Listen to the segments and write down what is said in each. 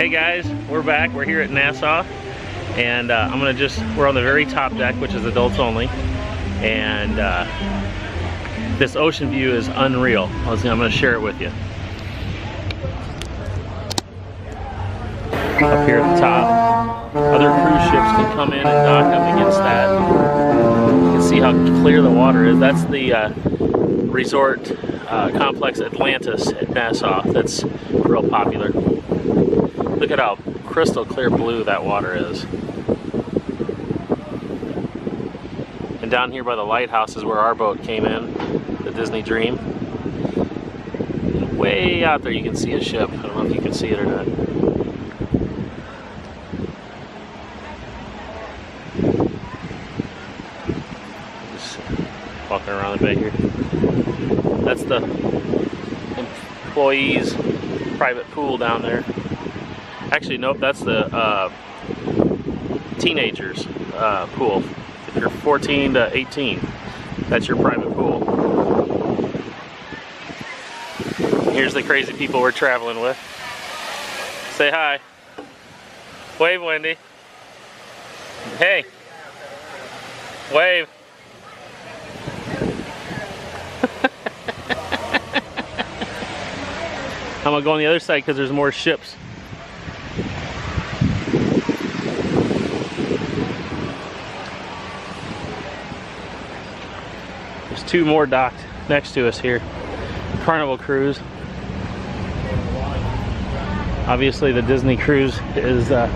Hey guys, we're back. We're here at Nassau, and we're on the very top deck, which is adults only, and this ocean view is unreal. I'm gonna share it with you. Up here at the top, other cruise ships can come in and dock up against that. You can see how clear the water is. That's the resort complex Atlantis at Nassau. That's real popular. Look at how crystal clear blue that water is. And down here by the lighthouse is where our boat came in, the Disney Dream. And way out there you can see a ship. I don't know if you can see it or not. Just walking around the bay here. That's the employees' private pool down there. Actually, nope, that's the teenagers' pool. If you're 14 to 18, that's your private pool. Here's the crazy people we're traveling with. Say hi. Wave, Wendy. Hey. Wave. I'm gonna go on the other side because there's more ships. There's two more docked next to us here. Carnival Cruise. Obviously the Disney Cruise is a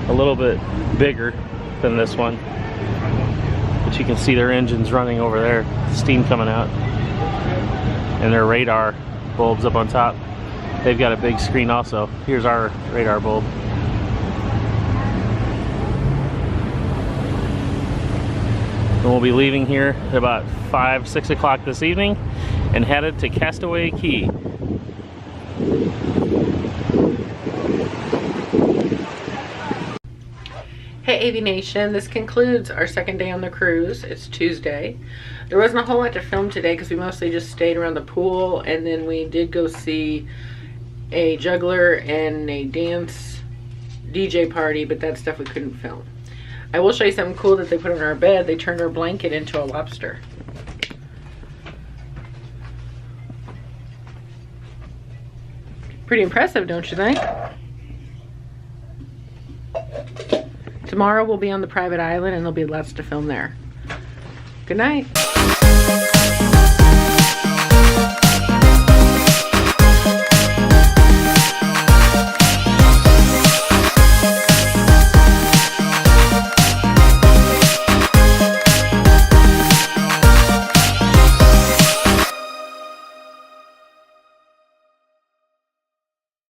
little bit bigger than this one. But you can see their engines running over there. Steam coming out. And their radar bulbs up on top. They've got a big screen also. Here's our radar bulb. And we'll be leaving here at about 5, 6 o'clock this evening and headed to Castaway Cay. Hey AV Nation, this concludes our second day on the cruise. It's Tuesday. There wasn't a whole lot to film today because we mostly just stayed around the pool, and then we did go see a juggler and a dance DJ party, but that stuff we couldn't film. I will show you something cool that they put on our bed. They turned our blanket into a lobster. Pretty impressive, don't you think? Tomorrow we'll be on the private island and there'll be lots to film there. Good night.